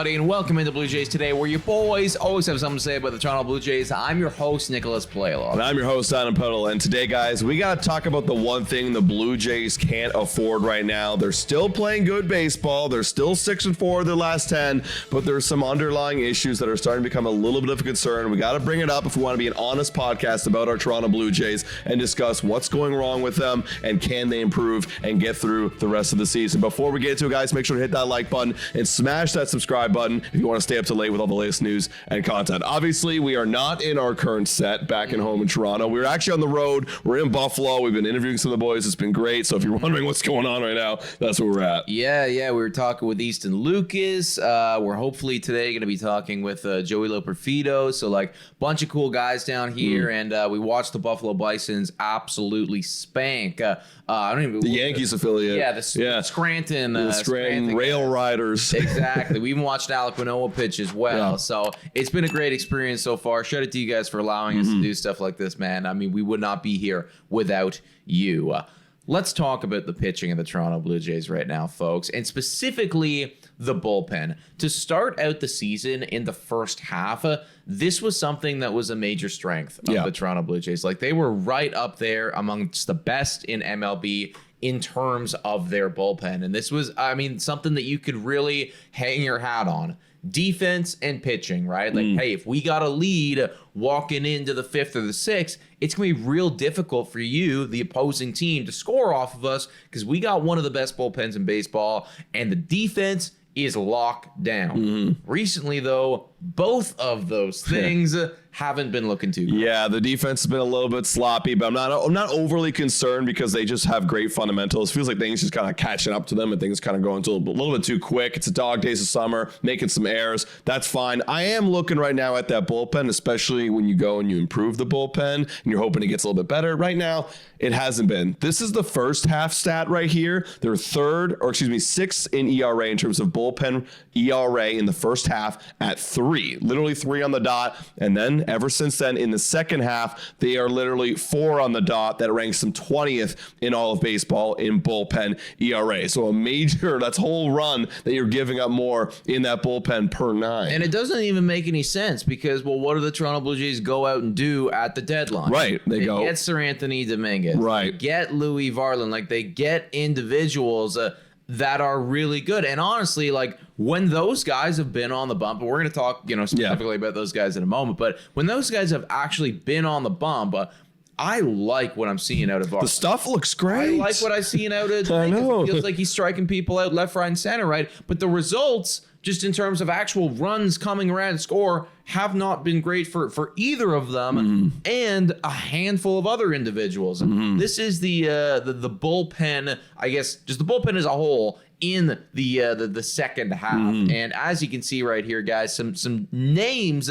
everybody, and welcome into Blue Jays Today, where you boys always have something to say about the Toronto Blue Jays. I'm your host, Nicholas Playlaw. And I'm your host, Adam Puddle. And today, guys, we got to talk about the one thing the Blue Jays can't afford right now. They're still playing good baseball. They're still 6-4 their last 10, but there's some underlying issues that are starting to become a little bit of a concern. We got to bring it up if we want to be an honest podcast about our Toronto Blue Jays and discuss what's going wrong with them and can they improve and get through the rest of the season. Before we get to it, guys, make sure to hit that like button and smash that subscribe button if you want to stay up to date with all the latest news and content. Obviously, we are not in our current set back in home in Toronto. We're actually on the road. We're in Buffalo. We've been interviewing some of the boys. It's been great. So if you're wondering what's going on right now, that's where we're at. Yeah. We were talking with Easton Lucas. We're hopefully today going to be talking with Joey Loperfido. So like bunch of cool guys down here. And we watched the Buffalo Bisons absolutely spank. I don't even the Yankees affiliate. Yeah, Scranton. The Scranton Rail Riders. Exactly. We even watched Alek Manoah pitch as well. Yeah. So it's been a great experience so far. Shout out to you guys for allowing us to do stuff like this, man. I mean, we would not be here without you. Let's talk about the pitching of the Toronto Blue Jays right now, folks, and specifically the bullpen. To start out the season in the first half, this was something that was a major strength of the Toronto Blue Jays. Like, they were right up there amongst the best in MLB in terms of their bullpen. And this was, I mean, something that you could really hang your hat on. Defense and pitching, right? Like, hey, if we got a lead walking into the 5th or the 6th, it's going to be real difficult for you, the opposing team, to score off of us because we got one of the best bullpens in baseball, and the defense is locked down. Recently, though, both of those things haven't been looking too good. Yeah, the defense has been a little bit sloppy, but I'm not overly concerned because they just have great fundamentals. It feels like things just kind of catching up to them and things kind of going to a little bit too quick. It's a dog days of summer, making some errors. That's fine. I am looking right now at that bullpen, especially when you go and you improve the bullpen and you're hoping it gets a little bit better. Right now, it hasn't been. This is the first half stat right here. They're sixth in ERA in terms of bullpen ERA in the first half at 3. Literally 3 on the dot. And then ever since then, in the second half, they are literally 4 on the dot. That ranks them 20th in all of baseball in bullpen ERA. So a major, that's whole run that you're giving up more in that bullpen per 9. And it doesn't even make any sense because, well, what do the Toronto Blue Jays go out and do at the deadline? Right. They go get Sir Anthony Dominguez. Right. They get Louis Varland. Like, they get individuals that are really good. And honestly, like, when those guys have been on the bump, and we're going to talk, specifically about those guys in a moment, but when those guys have actually been on the bump, I like what I'm seeing out of Varland. The stuff looks great. I like what I'm seeing out of I know. It feels like he's striking people out left, right, and center, right? But the results, just in terms of actual runs coming around and score, have not been great for either of them and a handful of other individuals. This is the bullpen, I guess, just the bullpen as a whole in the second half. And as you can see right here, guys, some names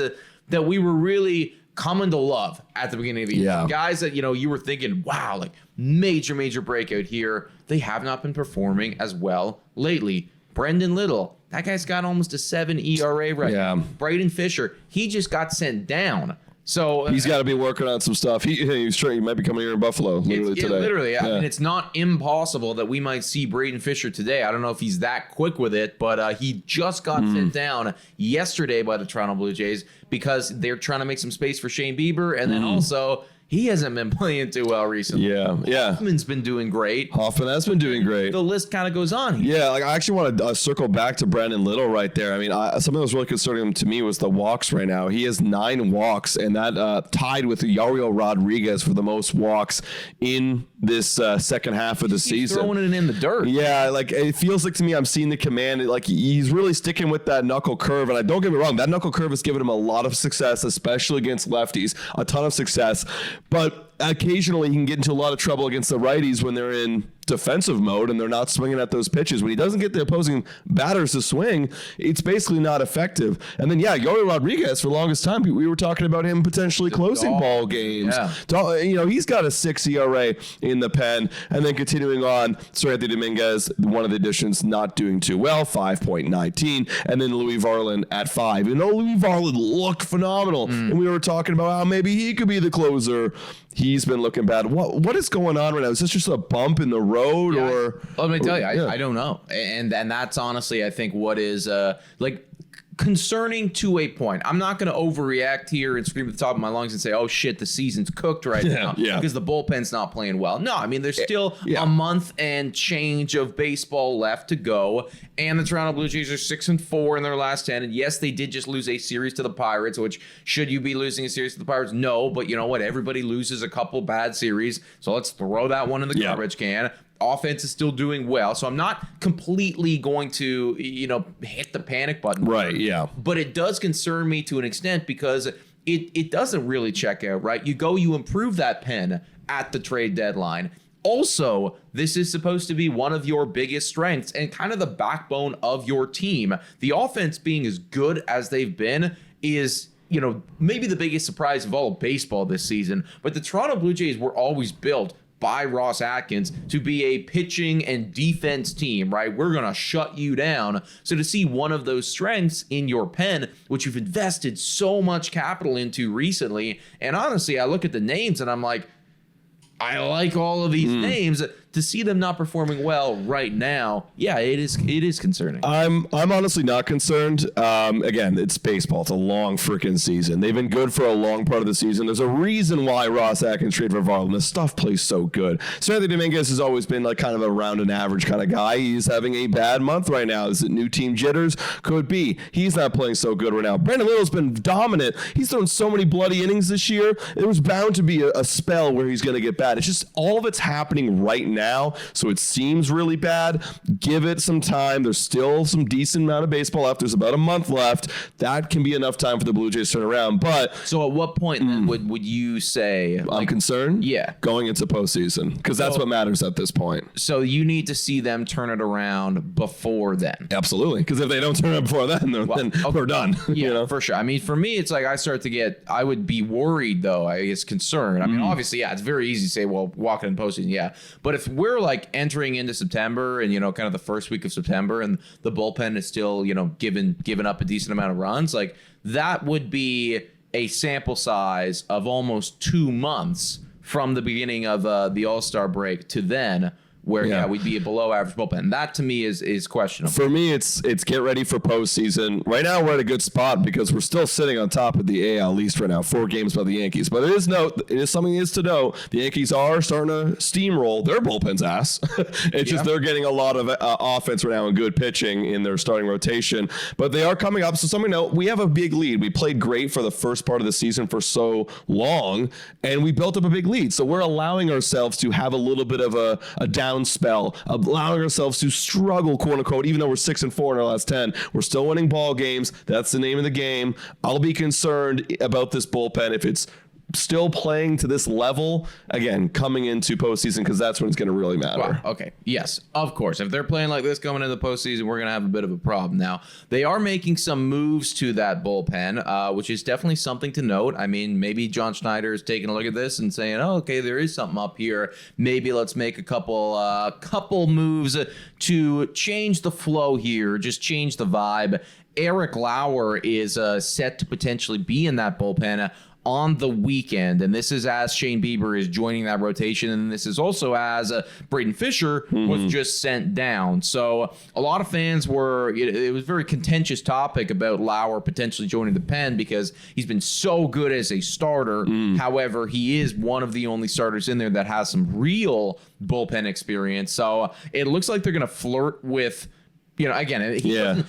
that we were really coming to love at the beginning of the year. Guys that, you were thinking, wow, like major breakout here. They have not been performing as well lately. Brendan Little, that guy's got almost a 7 ERA right now. Braden Fisher, he just got sent down. So he's got to be working on some stuff. He's sure he might be coming here in Buffalo literally today. Literally, I mean, it's not impossible that we might see Braden Fisher today. I don't know if he's that quick with it, but he just got sent down yesterday by the Toronto Blue Jays because they're trying to make some space for Shane Bieber, and then also he hasn't been playing too well recently. Hoffman's been doing great. Hoffman has been doing great. The list kind of goes on here. Yeah, like I actually want to circle back to Brandon Little right there. I mean, something that was really concerning to me was the walks right now. He has 9 walks, and that tied with Yariel Rodriguez for the most walks in this second half of the season. Throwing it in the dirt. Yeah, like it feels like to me I'm seeing the command. Like he's really sticking with that knuckle curve, and don't get me wrong, that knuckle curve has given him a lot of success, especially against lefties, a ton of success. But occasionally he can get into a lot of trouble against the righties when they're in defensive mode and they're not swinging at those pitches. When he doesn't get the opposing batters to swing, it's basically not effective. And then, Yori Rodriguez, for the longest time, we were talking about him potentially closing ball games. He's got a 6 ERA in the pen. And then continuing on, Sir Anthony Dominguez, one of the additions, not doing too well, 5.19. And then Louis Varland at 5. Louis Varland looked phenomenal. And we were talking about how maybe he could be the closer. He's been looking bad. What is going on right now? Is this just a bump in the road, let me tell you, I don't know. And that's honestly, I think, what is concerning to a point. I'm not going to overreact here and scream at the top of my lungs and say, oh shit, the season's cooked right now because the bullpen's not playing well. No, I mean, there's still a month and change of baseball left to go, and the Toronto Blue Jays are 6-4 in their last 10. And yes, they did just lose a series to the Pirates, which should you be losing a series to the Pirates? No, but you know what? Everybody loses a couple bad series, so let's throw that one in the garbage can. Offense is still doing well, so I'm not completely going to, hit the panic button. Right, yeah. But it does concern me to an extent because it doesn't really check out, right? You improve that pen at the trade deadline. Also, this is supposed to be one of your biggest strengths and kind of the backbone of your team. The offense being as good as they've been is, maybe the biggest surprise of all of baseball this season. But the Toronto Blue Jays were always built by Ross Atkins to be a pitching and defense team, right? We're going to shut you down. So to see one of those strengths in your pen, which you've invested so much capital into recently, and honestly, I look at the names and I'm like, I like all of these names. To see them not performing well right now, it is concerning. I'm honestly not concerned. Again, it's baseball. It's a long freaking season. They've been good for a long part of the season. There's a reason why Ross Atkins traded for Varland. This stuff plays so good. Sandy Dominguez has always been like kind of around an average kind of guy. He's having a bad month right now. Is it new team jitters? Could be. He's not playing so good right now. Brandon Little's been dominant. He's thrown so many bloody innings this year. There was bound to be a spell where he's going to get bad. It's just all of it's happening right now, so it seems really bad. Give it some time. There's still some decent amount of baseball left. There's about a month left. That can be enough time for the Blue Jays to turn around. But so at what point then would you say I'm concerned? Yeah, going into postseason, because that's what matters at this point. So you need to see them turn it around before then. Absolutely, because if they don't turn it before then, we're done. Yeah, for sure. I mean, for me, it's like I would be worried though. I guess concerned. I mean, obviously, it's very easy to say, well, walking in postseason, but if we're like entering into September and kind of the first week of September and the bullpen is still giving up a decent amount of runs, like that would be a sample size of almost 2 months from the beginning of the All-Star break to then, where we'd be a below average bullpen. That to me is questionable. For me, it's get ready for postseason. Right now we're at a good spot because we're still sitting on top of the AL East right now, 4 games by the Yankees. But it is something to know. The Yankees are starting to steamroll their bullpen's ass. It's just they're getting a lot of offense right now and good pitching in their starting rotation. But they are coming up. So something to note, we have a big lead. We played great for the first part of the season for so long, and we built up a big lead. So we're allowing ourselves to have a little bit of a down spell, allowing ourselves to struggle, quote unquote, even though we're 6-4 in our last 10. We're still winning ball games. That's the name of the game. I'll be concerned about this bullpen if it's still playing to this level again coming into postseason, because that's when it's going to really matter. Wow. Okay. Yes, of course. If they're playing like this coming into the postseason, we're going to have a bit of a problem. Now, they are making some moves to that bullpen, which is definitely something to note. I mean, maybe John Schneider is taking a look at this and saying, "Oh, okay, there is something up here. Maybe let's make a couple moves to change the flow here, just change the vibe." Eric Lauer is set to potentially be in that bullpen on the weekend, and this is as Shane Bieber is joining that rotation, and this is also as Braden Fisher was just sent down. So a lot of fans it was a very contentious topic about Lauer potentially joining the pen because he's been so good as a starter. However, he is one of the only starters in there that has some real bullpen experience. So it looks like they're going to flirt with, again,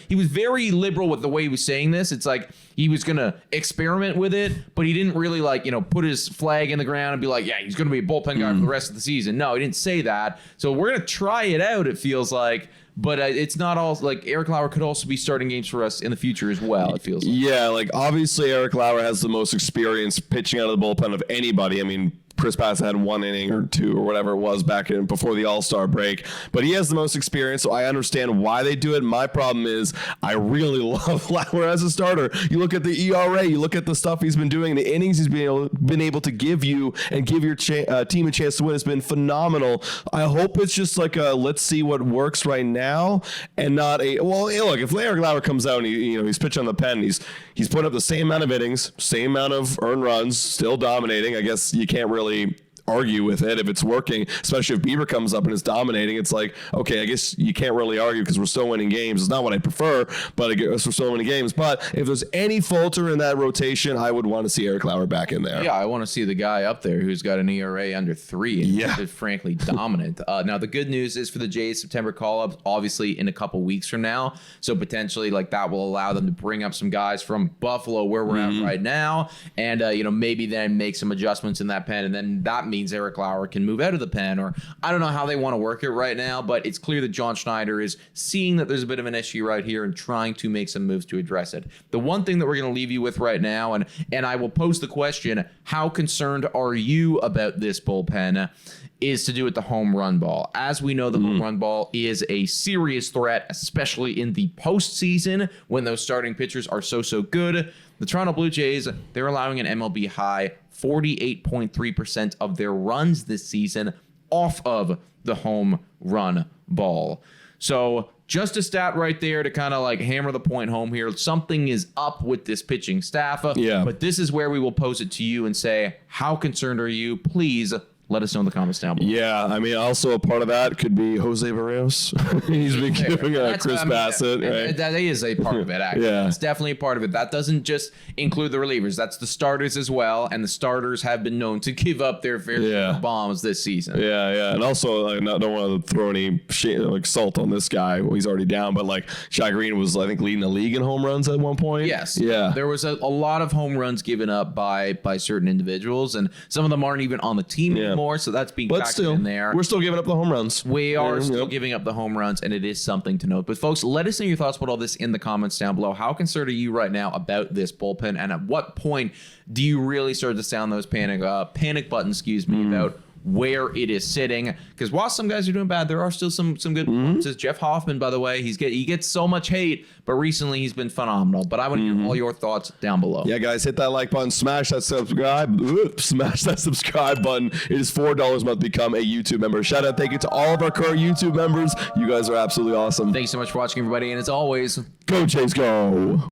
he was very liberal with the way he was saying this. It's like he was going to experiment with it, but he didn't really put his flag in the ground and be like, he's going to be a bullpen guy for the rest of the season. No, he didn't say that. So we're going to try it out, it feels like. But it's not all like Eric Lauer could also be starting games for us in the future as well, it feels like. Yeah, obviously Eric Lauer has the most experience pitching out of the bullpen of anybody. I mean, Chris Bassett had 1 inning or 2 or whatever it was back before the All-Star break, but he has the most experience, so I understand why they do it. My problem is I really love Lauer as a starter. You look at the ERA, you look at the stuff he's been doing, the innings he's been able to give you and give your team a chance to win has been phenomenal. I hope it's just like a let's see what works right now and not look, if Eric Lauer comes out and he's pitching on the pen, he's putting up the same amount of innings, same amount of earned runs, still dominating. I guess you can't really argue with it if it's working, especially if Bieber comes up and is dominating. It's like, okay, I guess you can't really argue because we're still winning games. It's not what I prefer, but I guess we're still winning games. But if there's any falter in that rotation, I would want to see Eric Lauer back in there. Yeah, I want to see the guy up there who's got an ERA under 3 and is frankly dominant. Now, the good news is for the Jays, September call-ups, obviously in a couple weeks from now. So potentially like that will allow them to bring up some guys from Buffalo where we're at right now. And, maybe then make some adjustments in that pen. And then that means Eric Lauer can move out of the pen. Or I don't know how they want to work it right now, but it's clear that John Schneider is seeing that there's a bit of an issue right here and trying to make some moves to address it. The one thing that we're going to leave you with right now, and I will pose the question, how concerned are you about this bullpen, is to do with the home run ball. As we know, the home run ball is a serious threat, especially in the postseason when those starting pitchers are so good. The Toronto Blue Jays, they're allowing an MLB high 48.3% of their runs this season off of the home run ball. So just a stat right there to kind of like hammer the point home here. Something is up with this pitching staff. But this is where we will pose it to you and say, how concerned are you? Please let us know in the comments down below. Yeah, I mean, also a part of that could be Jose Barrios. He's been giving Chris Bassett. Right? That is a part of it, actually. It's definitely a part of it. That doesn't just include the relievers. That's the starters as well, and the starters have been known to give up their fair share of bombs this season. Yeah. And also, I don't want to throw any salt on this guy. Well, he's already down, but like Shai Green was, I think, leading the league in home runs at one point. Yes. Yeah. There was a lot of home runs given up by certain individuals, and some of them aren't even on the team anymore. So that's being factored in there. We're still giving up the home runs. We are still giving up the home runs, and it is something to note. But folks, let us know your thoughts about all this in the comments down below. How concerned are you right now about this bullpen, and at what point do you really start to sound those panic buttons, about where it is sitting? Because while some guys are doing bad, there are still some good performances. Jeff Hoffman, by the way, he gets so much hate, but recently he's been phenomenal. But I want to hear all your thoughts down below. Yeah, guys, hit that like button, smash that subscribe button. It is $4 a month to become a YouTube member. Shout out, thank you to all of our current YouTube members. You guys are absolutely awesome. Thanks so much for watching, everybody, and as always, go Jays, go.